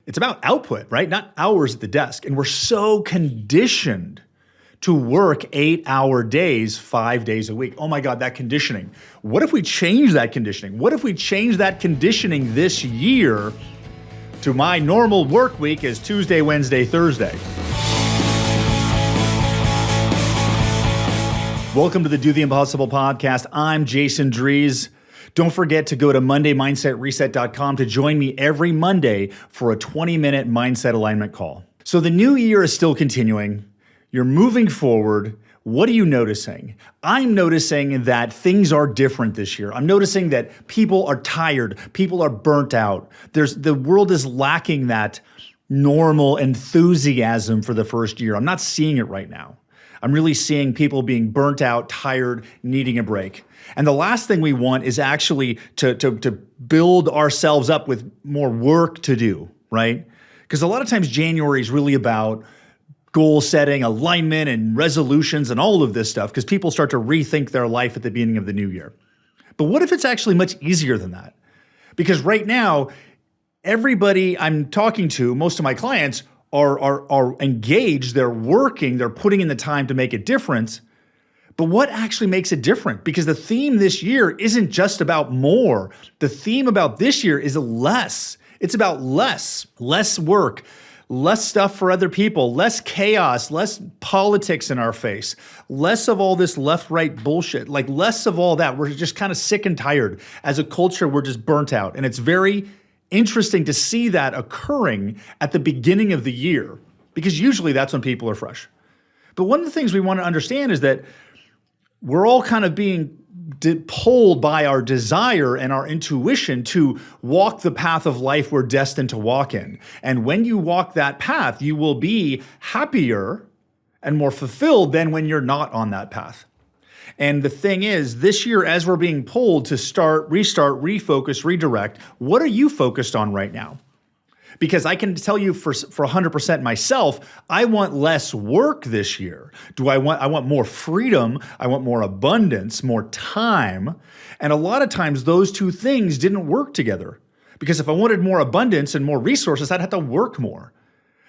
It's about output, right? Not hours at the desk. And we're so conditioned to work 8-hour days, 5 days a week. Oh my God, that conditioning. What if we change that conditioning? What if we change that conditioning this year to my normal work week is Tuesday, Wednesday, Thursday? Welcome to the Do the Impossible podcast. I'm Jason Drees. Don't forget to go to MondayMindsetReset.com to join me every Monday for a 20-minute mindset alignment call. So the new year is still continuing. You're moving forward. What are you noticing? I'm noticing that things are different this year. I'm noticing that people are tired. People are burnt out. The world is lacking that normal enthusiasm for the first year. I'm not seeing it right now. I'm really seeing people being burnt out, tired, needing a break. And the last thing we want is actually to build ourselves up with more work to do, right? Because a lot of times January is really about goal setting, alignment, and resolutions and all of this stuff because people start to rethink their life at the beginning of the new year. But what if it's actually much easier than that? Because right now, everybody I'm talking to, most of my clients, are engaged, they're working, they're putting in the time to make a difference. But what actually makes it different? Because the theme this year isn't just about more. The theme about this year is less. It's about less work, less stuff for other people, less chaos, less politics in our face, less of all this left-right bullshit, like less of all that. We're just kind of sick and tired. As a culture, we're just burnt out. And it's very interesting to see that occurring at the beginning of the year, because usually that's when people are fresh. But one of the things we want to understand is that we're all kind of being pulled by our desire and our intuition to walk the path of life we're destined to walk in. And when you walk that path, you will be happier and more fulfilled than when you're not on that path. And the thing is, this year, as we're being pulled to restart, refocus, redirect, what are you focused on right now? Because I can tell you for 100% myself, I want less work this year. I want more freedom. I want more abundance, more time. And a lot of times those two things didn't work together. Because if I wanted more abundance and more resources, I'd have to work more.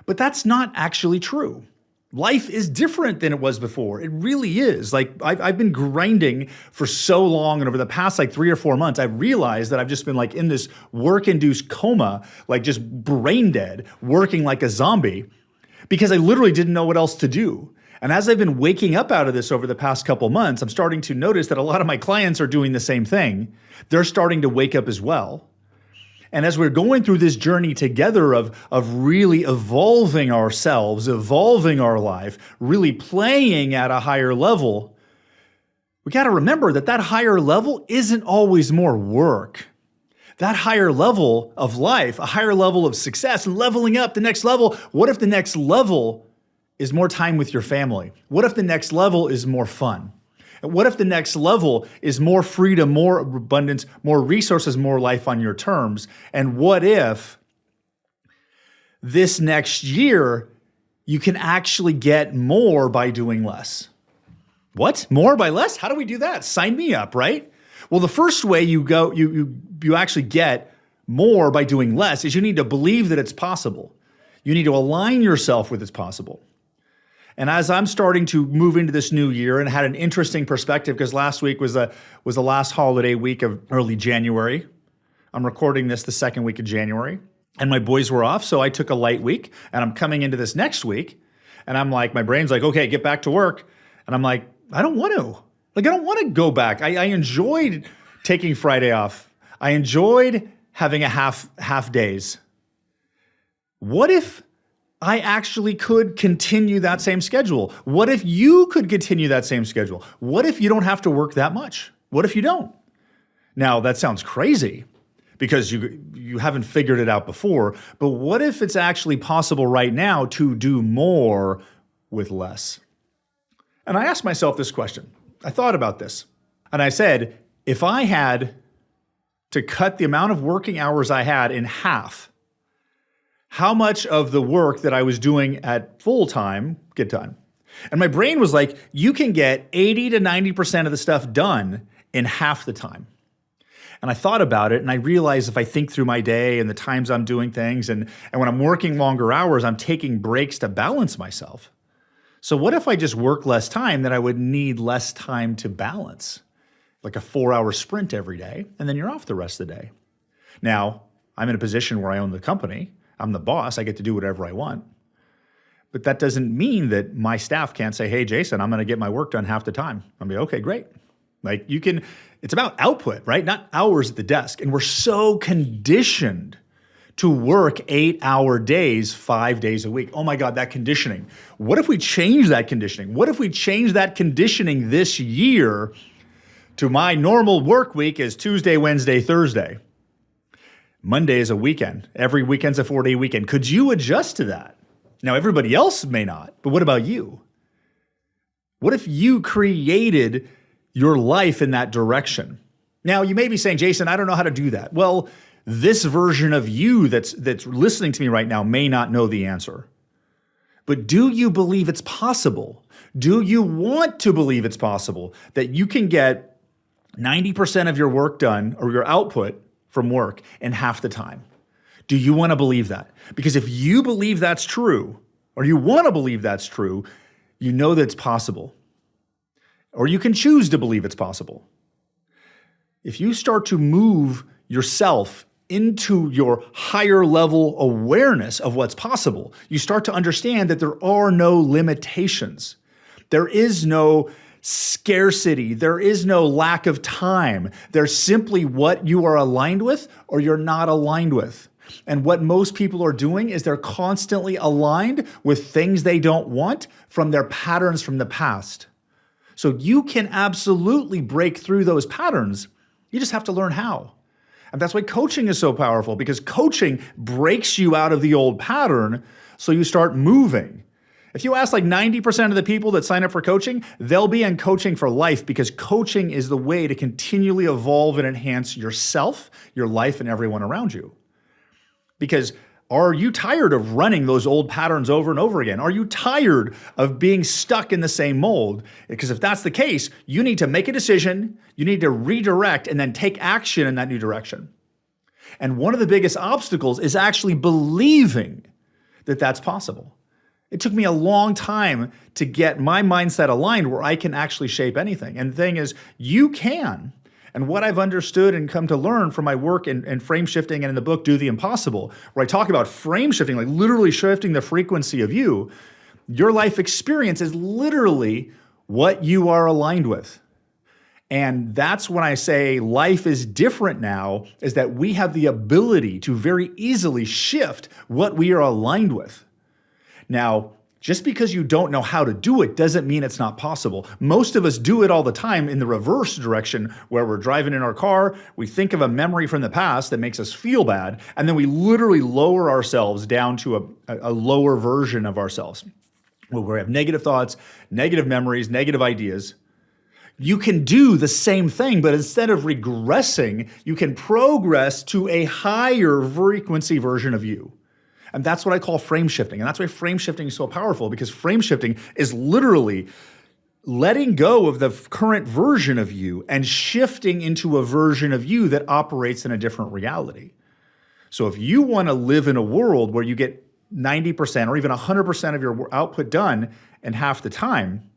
But that's not actually true. Life is different than it was before. It really is. Like I've been grinding for so long, and over the past 3 or 4 months, I've realized that I've just been in this work-induced coma, just brain dead, working like a zombie, because I literally didn't know what else to do. And as I've been waking up out of this over the past couple months, I'm starting to notice that a lot of my clients are doing the same thing. They're starting to wake up as well. And as we're going through this journey together of really evolving ourselves, evolving our life, really playing at a higher level, we got to remember that higher level isn't always more work. That higher level of life, a higher level of success, and leveling up the next level. What if the next level is more time with your family? What if the next level is more fun? What if the next level is more freedom, more abundance, more resources, more life on your terms? And what if this next year you can actually get more by doing less? What? More by less? How do we do that? Sign me up, right? Well, the first way you actually get more by doing less is you need to believe that it's possible. You need to align yourself with it's possible. And as I'm starting to move into this new year and had an interesting perspective, because last week was the last holiday week of early January. I'm recording this the second week of January, and my boys were off, so I took a light week, and I'm coming into this next week, and I'm my brain's okay, get back to work. And I'm I don't want to. I don't want to go back. I enjoyed taking Friday off. I enjoyed having a half days. What if I actually could continue that same schedule? What if you could continue that same schedule? What if you don't have to work that much? What if you don't? Now, that sounds crazy because you haven't figured it out before, but what if it's actually possible right now to do more with less? And I asked myself this question. I thought about this, and I said, if I had to cut the amount of working hours I had in half, how much of the work that I was doing at full time get done? And my brain was you can get 80 to 90% of the stuff done in half the time. And I thought about it and I realized if I think through my day and the times I'm doing things and when I'm working longer hours, I'm taking breaks to balance myself. So what if I just work less time, then I would need less time to balance, like a 4-hour sprint every day, and then you're off the rest of the day. Now, I'm in a position where I own the company. I'm the boss. I get to do whatever I want. But that doesn't mean that my staff can't say, hey, Jason, I'm going to get my work done half the time. I'll be, okay, great. Like it's about output, right? Not hours at the desk. And we're so conditioned to work 8-hour days, 5 days a week. Oh my God, that conditioning. What if we change that conditioning? What if we change that conditioning this year to my normal work week is Tuesday, Wednesday, Thursday. Monday is a weekend. Every weekend's a 4-day weekend. Could you adjust to that? Now, everybody else may not, but what about you? What if you created your life in that direction? Now, you may be saying, Jason, I don't know how to do that. Well, this version of you that's listening to me right now may not know the answer. But do you believe it's possible? Do you want to believe it's possible that you can get 90% of your work done or your output from work in half the time? Do you want to believe that? Because if you believe that's true, or you want to believe that's true, you know that it's possible. Or you can choose to believe it's possible. If you start to move yourself into your higher level awareness of what's possible, you start to understand that there are no limitations. There is no scarcity. There is no lack of time. There's simply what you are aligned with or you're not aligned with. And what most people are doing is they're constantly aligned with things they don't want from their patterns from the past. So you can absolutely break through those patterns. You just have to learn how. And that's why coaching is so powerful, because coaching breaks you out of the old pattern so you start moving. If you ask like 90% of the people that sign up for coaching, they'll be in coaching for life, because coaching is the way to continually evolve and enhance yourself, your life, and everyone around you. Because are you tired of running those old patterns over and over again? Are you tired of being stuck in the same mold? Because if that's the case, you need to make a decision, you need to redirect, and then take action in that new direction. And one of the biggest obstacles is actually believing that that's possible. It took me a long time to get my mindset aligned where I can actually shape anything. And the thing is, you can. And what I've understood and come to learn from my work in frame shifting and in the book, Do the Impossible, where I talk about frame shifting, like literally shifting the frequency of you, your life experience is literally what you are aligned with. And that's when I say life is different now, is that we have the ability to very easily shift what we are aligned with. Now, just because you don't know how to do it doesn't mean it's not possible. Most of us do it all the time in the reverse direction, where we're driving in our car, we think of a memory from the past that makes us feel bad, and then we literally lower ourselves down to a lower version of ourselves, where we have negative thoughts, negative memories, negative ideas. You can do the same thing, but instead of regressing, you can progress to a higher frequency version of you. And that's what I call frame shifting. And that's why frame shifting is so powerful, because frame shifting is literally letting go of the current version of you and shifting into a version of you that operates in a different reality. So if you want to live in a world where you get 90% or even 100% of your output done in half the time,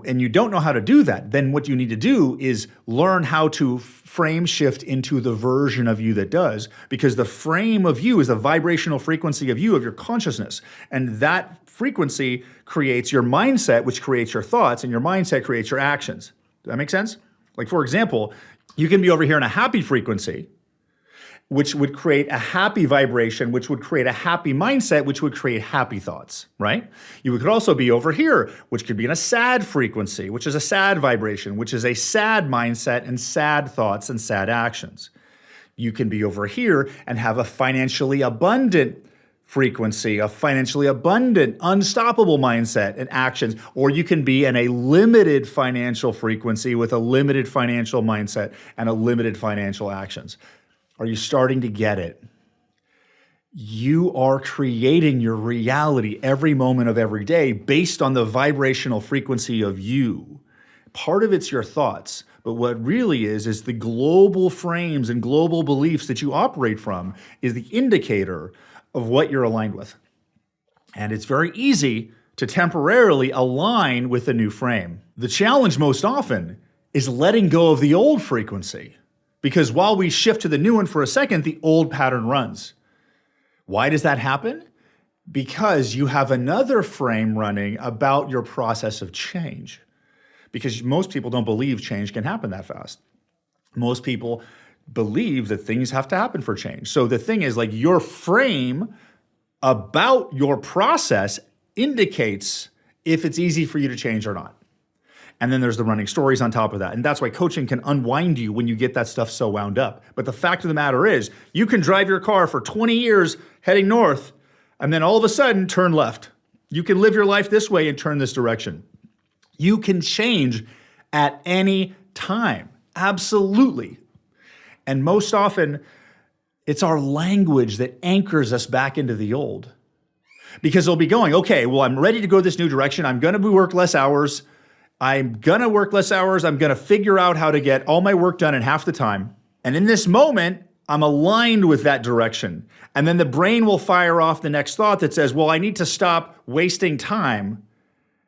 and you don't know how to do that, then what you need to do is learn how to frame shift into the version of you that does, because the frame of you is the vibrational frequency of you, of your consciousness. And that frequency creates your mindset, which creates your thoughts, and your mindset creates your actions. Does that make sense? Like, for example, you can be over here in a happy frequency, which would create a happy vibration, which would create a happy mindset, which would create happy thoughts, right? You could also be over here, which could be in a sad frequency, which is a sad vibration, which is a sad mindset and sad thoughts and sad actions. You can be over here and have a financially abundant frequency, a financially abundant, unstoppable mindset and actions, or you can be in a limited financial frequency with a limited financial mindset and a limited financial actions. Are you starting to get it? You are creating your reality every moment of every day based on the vibrational frequency of you, Part of it's your thoughts, but what really is the global frames and global beliefs that you operate from is the indicator of what you're aligned with. And it's very easy to temporarily align with a new frame. The challenge most often is letting go of the old frequency, because while we shift to the new one for a second, the old pattern runs. Why does that happen? Because you have another frame running about your process of change. Because most people don't believe change can happen that fast. Most people believe that things have to happen for change. So the thing is, like, your frame about your process indicates if it's easy for you to change or not. And then there's the running stories on top of that. And that's why coaching can unwind you when you get that stuff so wound up. But the fact of the matter is, you can drive your car for 20 years heading north, and then all of a sudden turn left. You can live your life this way and turn this direction. You can change at any time, absolutely. And most often, it's our language that anchors us back into the old. Because they'll be going, okay, well, I'm ready to go this new direction. I'm going to work less hours. I'm going to figure out how to get all my work done in half the time. And in this moment, I'm aligned with that direction. And then the brain will fire off the next thought that says, well, I need to stop wasting time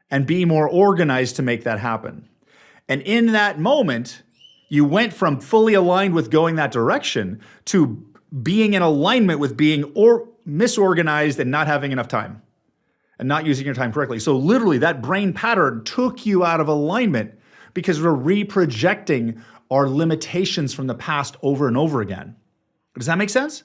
and be more organized to make that happen. And in that moment, you went from fully aligned with going that direction to being in alignment with being misorganized and not having enough time and not using your time correctly. So literally that brain pattern took you out of alignment because we're reprojecting our limitations from the past over and over again. Does that make sense?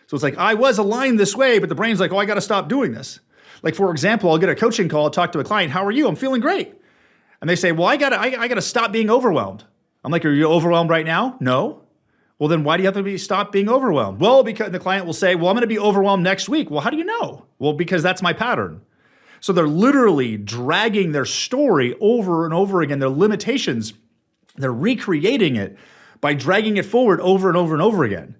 So it's like, I was aligned this way, but the brain's like, oh, I got to stop doing this. Like, for example, I'll get a coaching call, talk to a client, how are you? I'm feeling great. And they say, well, I gotta stop being overwhelmed. I'm like, are you overwhelmed right now? No. Well, then why do you have to stop being overwhelmed? Well, because the client will say, well, I'm going to be overwhelmed next week. Well, how do you know? Well, because that's my pattern. So they're literally dragging their story over and over again, their limitations. They're recreating it by dragging it forward over and over and over again.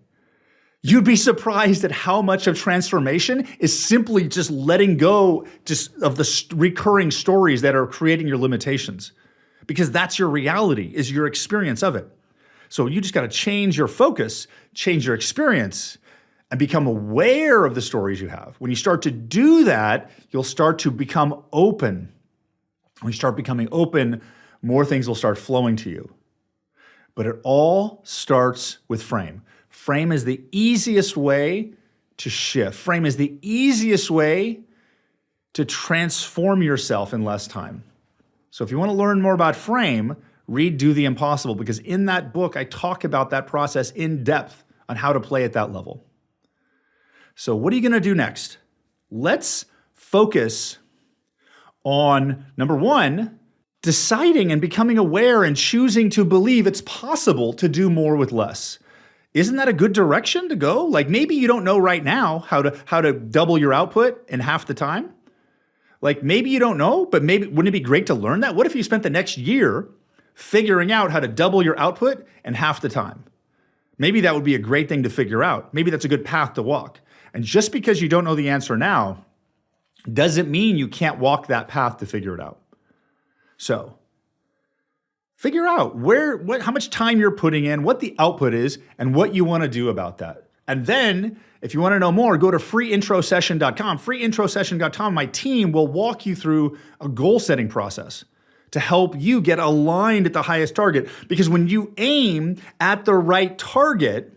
You'd be surprised at how much of transformation is simply just letting go just of the recurring stories that are creating your limitations. Because that's your reality, is your experience of it. So you just got to change your focus, change your experience, and become aware of the stories you have. When you start to do that, you'll start to become open. When you start becoming open, more things will start flowing to you. But it all starts with frame. Frame is the easiest way to shift. Frame is the easiest way to transform yourself in less time. So if you want to learn more about frame, read Do the Impossible, because in that book, I talk about that process in depth on how to play at that level. So what are you going to do next? Let's focus on, number one, deciding and becoming aware and choosing to believe it's possible to do more with less. Isn't that a good direction to go? Like, maybe you don't know right now how to double your output in half the time. Like, maybe you don't know, but maybe wouldn't it be great to learn that? What if you spent the next year figuring out how to double your output in half the time? Maybe that would be a great thing to figure out. Maybe that's a good path to walk. And just because you don't know the answer now doesn't mean you can't walk that path to figure it out. So figure out how much time you're putting in, what the output is, and what you want to do about that. And then, if you want to know more, go to freeintrosession.com. Freeintrosession.com, my team will walk you through a goal-setting process to help you get aligned at the highest target. Because when you aim at the right target,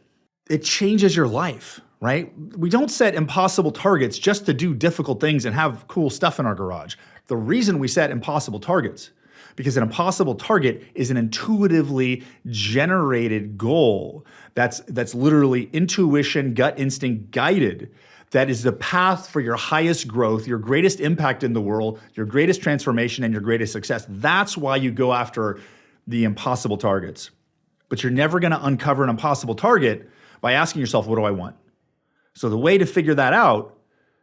it changes your life, right? We don't set impossible targets just to do difficult things and have cool stuff in our garage. The reason we set impossible targets, because an impossible target is an intuitively generated goal that's literally intuition, gut instinct guided. That is the path for your highest growth, your greatest impact in the world, your greatest transformation, and your greatest success. That's why you go after the impossible targets. But you're never going to uncover an impossible target by asking yourself, what do I want? So the way to figure that out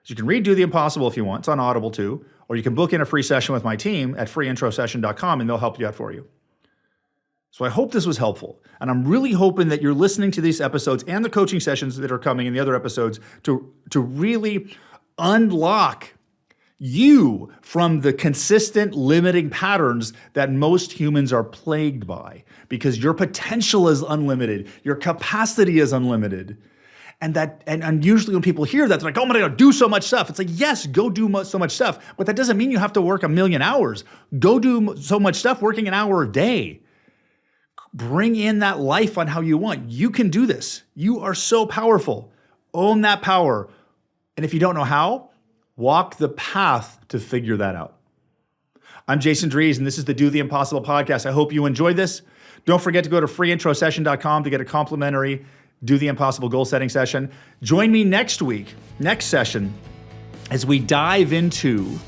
is you can read Do the Impossible if you want. It's on Audible too. Or you can book in a free session with my team at freeintrosession.com and they'll help you out for you. So I hope this was helpful. And I'm really hoping that you're listening to these episodes and the coaching sessions that are coming in the other episodes to really unlock you from the consistent limiting patterns that most humans are plagued by, because your potential is unlimited, your capacity is unlimited. And usually when people hear that, they're like, oh my God, do so much stuff. It's like, yes, go do so much stuff, but that doesn't mean you have to work 1,000,000 hours. Go do so much stuff working an hour a day. Bring in that life on how you want. You can do this. You are so powerful. Own that power. And if you don't know how, walk the path to figure that out. I'm Jason Drees, and this is the Do the Impossible podcast. I hope you enjoyed this. Don't forget to go to freeintrosession.com to get a complimentary Do the Impossible goal setting session. Join me next session, as we dive into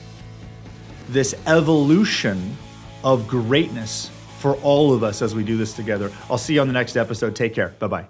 this evolution of greatness for all of us as we do this together. I'll see you on the next episode. Take care. Bye-bye.